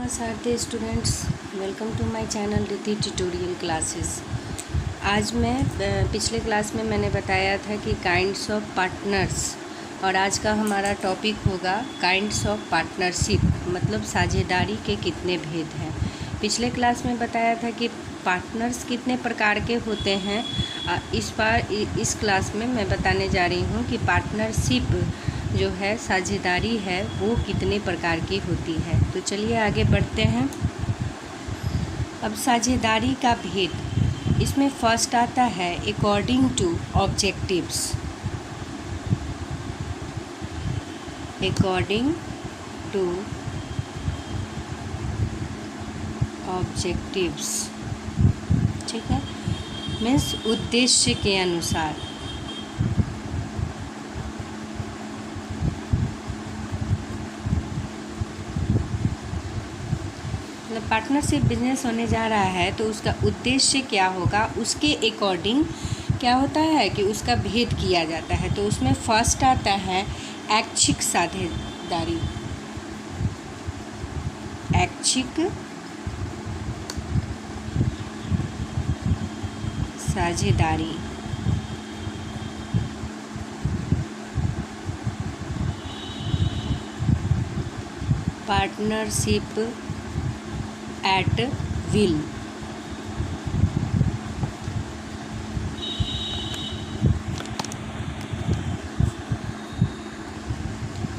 नमस्ते students, welcome to my channel Riddhi tutorial classes. आज मैं पिछले क्लास में मैंने बताया था कि काइंड्स ऑफ पार्टनर्स, और आज का हमारा टॉपिक होगा काइंड्स ऑफ पार्टनरशिप, मतलब साझेदारी के कितने भेद हैं। पिछले क्लास में बताया था कि पार्टनर्स कितने प्रकार के होते हैं। इस क्लास में मैं बताने जा रही हूँ कि पार्टनरशिप जो है, साझेदारी है, वो कितने प्रकार की होती है। तो चलिए आगे बढ़ते हैं। अब साझेदारी का भेद, इसमें फर्स्ट आता है according to objectives. According to objectives, ठीक है, मीन्स उद्देश्य के अनुसार। पार्टनरशिप बिजनेस होने जा रहा है तो उसका उद्देश्य क्या होगा, उसके अकॉर्डिंग क्या होता है कि उसका भेद किया जाता है। तो उसमें फर्स्ट आता है ऐच्छिक साझेदारी। ऐच्छिक साझेदारी, पार्टनरशिप एट विल।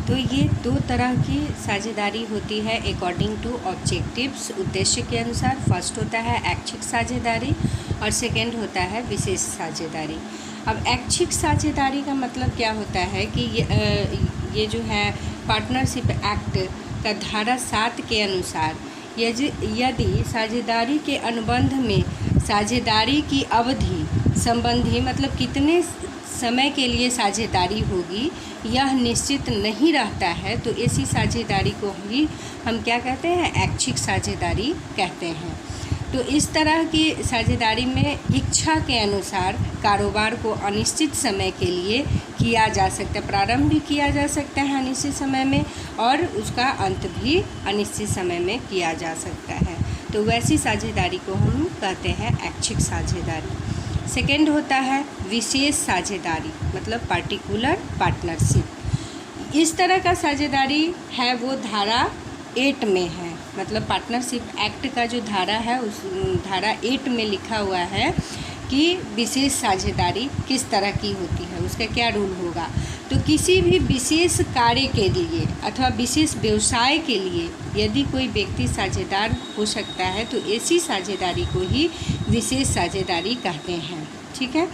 तो ये दो तरह की साझेदारी होती है अकॉर्डिंग टू ऑब्जेक्टिव्स, उद्देश्य के अनुसार। फर्स्ट होता है ऐच्छिक साझेदारी और सेकंड होता है विशेष साझेदारी। अब ऐच्छिक साझेदारी का मतलब क्या होता है कि ये जो है पार्टनरशिप एक्ट का धारा 7 के अनुसार यदि साझेदारी के अनुबंध में साझेदारी की अवधि संबंधी, मतलब कितने समय के लिए साझेदारी होगी, यह निश्चित नहीं रहता है, तो ऐसी साझेदारी को ही हम क्या कहते हैं, ऐच्छिक साझेदारी कहते हैं। तो इस तरह की साझेदारी में इच्छा के अनुसार कारोबार को अनिश्चित समय के लिए किया जा सकता है। प्रारंभ भी किया जा सकता है अनिश्चित समय में, और उसका अंत भी अनिश्चित समय में किया जा सकता है। तो वैसी साझेदारी को हम कहते हैं ऐच्छिक साझेदारी। सेकंड होता है विशेष साझेदारी, मतलब पार्टिकुलर पार्टनरशिप। इस तरह का साझेदारी है वो धारा 8 में है, मतलब पार्टनरशिप एक्ट का जो धारा है उस धारा 8 में लिखा हुआ है कि विशेष साझेदारी किस तरह की होती है, उसका क्या रूल होगा। तो किसी भी विशेष कार्य के लिए अथवा विशेष व्यवसाय के लिए यदि कोई व्यक्ति साझेदार हो सकता है, तो ऐसी साझेदारी को ही विशेष साझेदारी कहते हैं, ठीक है।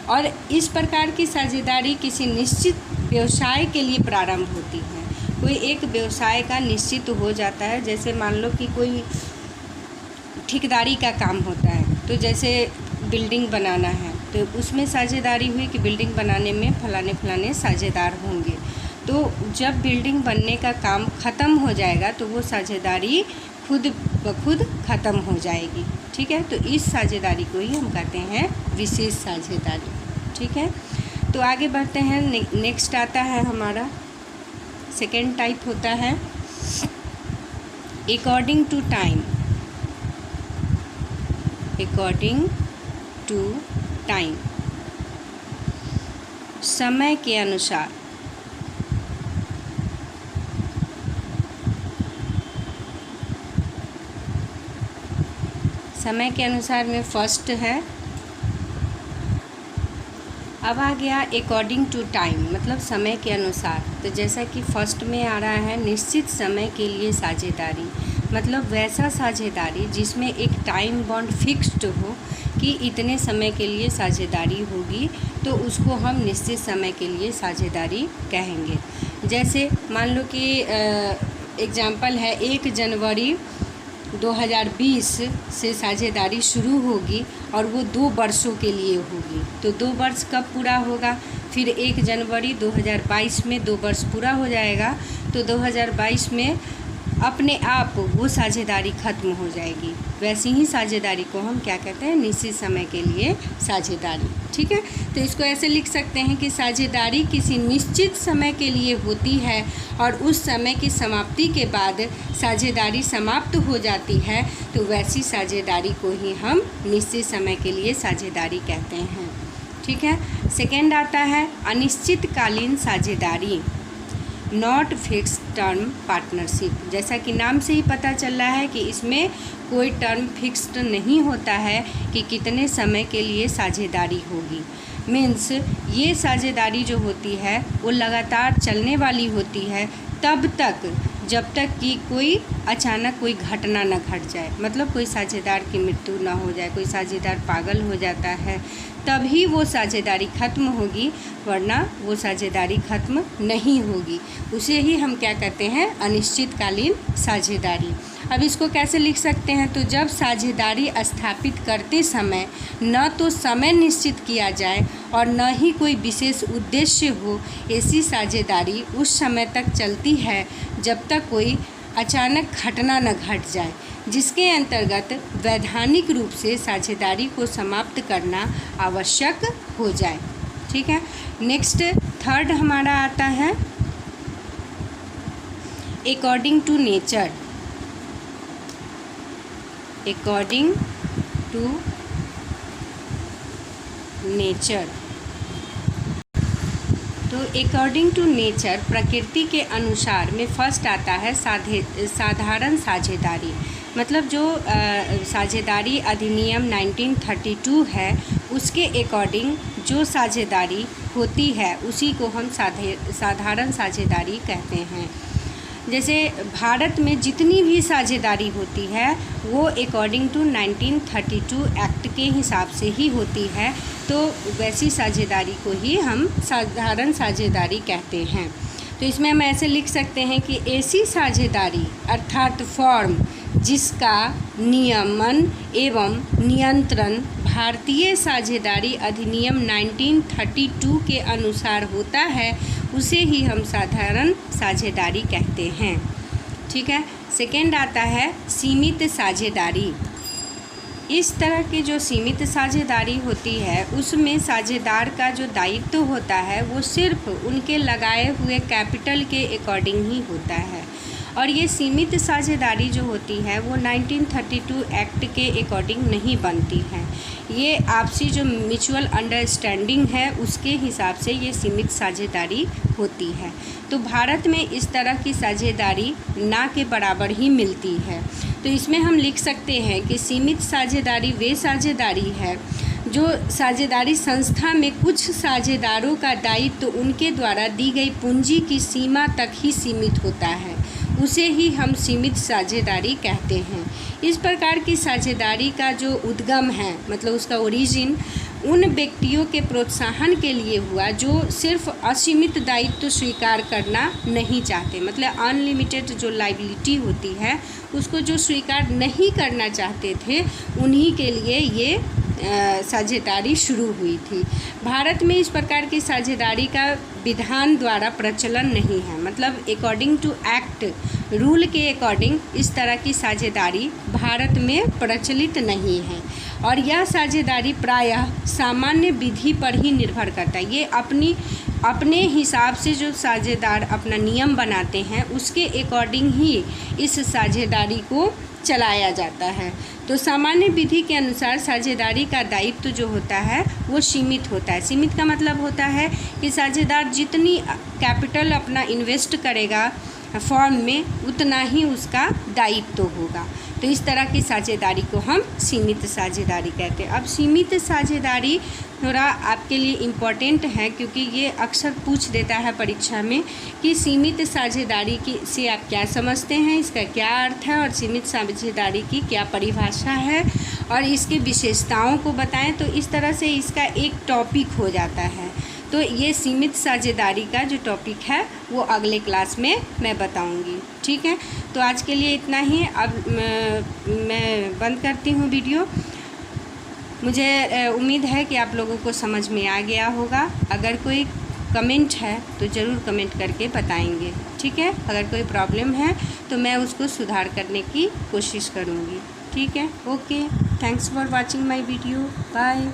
और इस प्रकार की साझेदारी किसी निश्चित व्यवसाय के लिए प्रारंभ होती है। कोई एक व्यवसाय का निश्चित हो जाता है, जैसे मान लो कि कोई ठेकेदारी का काम होता है, तो जैसे बिल्डिंग बनाना है, तो उसमें साझेदारी हुई कि बिल्डिंग बनाने में फलाने साझेदार होंगे। तो जब बिल्डिंग बनने का काम ख़त्म हो जाएगा तो वो साझेदारी खुद ब खुद ख़त्म हो जाएगी, ठीक है। तो इस साझेदारी को ही हम कहते हैं विशेष साझेदारी, ठीक है। तो आगे बढ़ते हैं। नेक्स्ट आता है हमारा सेकेंड टाइप होता है according to time. According to time, समय के अनुसार। समय के अनुसार में फर्स्ट है। अब आ गया अकॉर्डिंग टू टाइम, मतलब समय के अनुसार। तो जैसा कि फर्स्ट में आ रहा है निश्चित समय के लिए साझेदारी, मतलब वैसा साझेदारी जिसमें एक टाइम बॉन्ड फिक्स्ड हो कि इतने समय के लिए साझेदारी होगी, तो उसको हम निश्चित समय के लिए साझेदारी कहेंगे। जैसे मान लो कि एग्जाम्पल है 1 जनवरी 2020 से साझेदारी शुरू होगी और वो 2 वर्षों के लिए होगी। तो 2 वर्ष कब पूरा होगा, फिर 1 जनवरी 2022 में 2 वर्ष पूरा हो जाएगा। तो 2022 में अपने आप वो साझेदारी खत्म हो जाएगी। वैसी ही साझेदारी को हम क्या कहते हैं, निश्चित समय के लिए साझेदारी। ठीक है, तो इसको ऐसे लिख सकते हैं कि साझेदारी किसी निश्चित समय के लिए होती है और उस समय की समाप्ति के बाद साझेदारी समाप्त हो जाती है, तो वैसी साझेदारी को ही हम निश्चित समय के लिए साझेदारी कहते हैं। ठीक है, सेकेंड आता है अनिश्चितकालीन साझेदारी, नॉट फिक्स टर्म पार्टनरशिप। जैसा कि नाम से ही पता चल रहा है कि इसमें कोई टर्म फिक्स्ड नहीं होता है कि कितने समय के लिए साझेदारी होगी। मीन्स ये साझेदारी जो होती है वो लगातार चलने वाली होती है तब तक जब तक कि कोई अचानक कोई घटना न घट जाए, मतलब कोई साझेदार की मृत्यु ना हो जाए, कोई साझेदार पागल हो जाता है तभी वो साझेदारी खत्म होगी, वरना वो साझेदारी खत्म नहीं होगी। उसे ही हम क्या कहते हैं, अनिश्चितकालीन साझेदारी। अब इसको कैसे लिख सकते हैं, तो जब साझेदारी स्थापित करते समय न तो समय निश्चित किया जाए और न ही कोई विशेष उद्देश्य हो, ऐसी साझेदारी उस समय तक चलती है जब तक कोई अचानक घटना न घट जाए, जिसके अंतर्गत वैधानिक रूप से साझेदारी को समाप्त करना आवश्यक हो जाए। ठीक है, नेक्स्ट थर्ड हमारा आता है according to nature. According to nature, तो अकॉर्डिंग टू नेचर प्रकृति के अनुसार में फर्स्ट आता है साधारण साझेदारी। मतलब जो साझेदारी अधिनियम 1932 है उसके अकॉर्डिंग जो साझेदारी होती है उसी को हम साधारण साझेदारी कहते हैं। जैसे भारत में जितनी भी साझेदारी होती है वो अकॉर्डिंग टू 1932 एक्ट के हिसाब से ही होती है, तो वैसी साझेदारी को ही हम साधारण साझेदारी कहते हैं। तो इसमें हम ऐसे लिख सकते हैं कि ऐसी साझेदारी अर्थात फॉर्म जिसका नियमन एवं नियंत्रण भारतीय साझेदारी अधिनियम 1932 के अनुसार होता है, उसे ही हम साधारण साझेदारी कहते हैं। ठीक है, सेकेंड आता है सीमित साझेदारी। इस तरह की जो सीमित साझेदारी होती है उसमें साझेदार का जो दायित्व होता है वो सिर्फ उनके लगाए हुए कैपिटल के अकॉर्डिंग ही होता है, और ये सीमित साझेदारी जो होती है वो 1932 एक्ट के अकॉर्डिंग नहीं बनती है। ये आपसी जो म्यूचुअल अंडरस्टैंडिंग है उसके हिसाब से ये सीमित साझेदारी होती है। तो भारत में इस तरह की साझेदारी ना के बराबर ही मिलती है। तो इसमें हम लिख सकते हैं कि सीमित साझेदारी वे साझेदारी है जो साझेदारी संस्था में कुछ साझेदारों का दायित्व उनके द्वारा दी गई पूंजी की सीमा तक ही सीमित होता है, उसे ही हम सीमित साझेदारी कहते हैं। इस प्रकार की साझेदारी का जो उद्गम है, मतलब उसका ओरिजिन उन व्यक्तियों के प्रोत्साहन के लिए हुआ जो सिर्फ असीमित दायित्व स्वीकार करना नहीं चाहते, मतलब अनलिमिटेड जो लायबिलिटी होती है उसको जो स्वीकार नहीं करना चाहते थे, उन्हीं के लिए ये साझेदारी शुरू हुई थी। भारत में इस प्रकार की साझेदारी का विधान द्वारा प्रचलन नहीं है, मतलब अकॉर्डिंग टू एक्ट रूल के अकॉर्डिंग इस तरह की साझेदारी भारत में प्रचलित नहीं है, और यह साझेदारी प्रायः सामान्य विधि पर ही निर्भर करता है। ये अपने हिसाब से जो साझेदार अपना नियम बनाते हैं उसके अकॉर्डिंग ही इस साझेदारी को चलाया जाता है। तो सामान्य विधि के अनुसार साझेदारी का दायित्व जो होता है वो सीमित होता है। सीमित का मतलब होता है कि साझेदार जितनी कैपिटल अपना इन्वेस्ट करेगा फॉर्म में उतना ही उसका दायित्व होगा। तो इस तरह की साझेदारी को हम सीमित साझेदारी कहते हैं। अब सीमित साझेदारी थोड़ा आपके लिए इम्पॉर्टेंट है क्योंकि ये अक्सर पूछ देता है परीक्षा में कि सीमित साझेदारी की से आप क्या समझते हैं, इसका क्या अर्थ है, और सीमित साझेदारी की क्या परिभाषा है, और इसकी विशेषताओं को बताएं। तो इस तरह से इसका एक टॉपिक हो जाता है। तो ये सीमित साझेदारी का जो टॉपिक है वो अगले क्लास में मैं बताऊंगी। ठीक है, तो आज के लिए इतना ही। अब मैं बंद करती हूँ वीडियो। मुझे उम्मीद है कि आप लोगों को समझ में आ गया होगा। अगर कोई कमेंट है तो ज़रूर कमेंट करके बताएंगे। ठीक है, अगर कोई प्रॉब्लम है तो मैं उसको सुधार करने की कोशिश करूँगी। ठीक है, okay, thanks for watching my video, bye.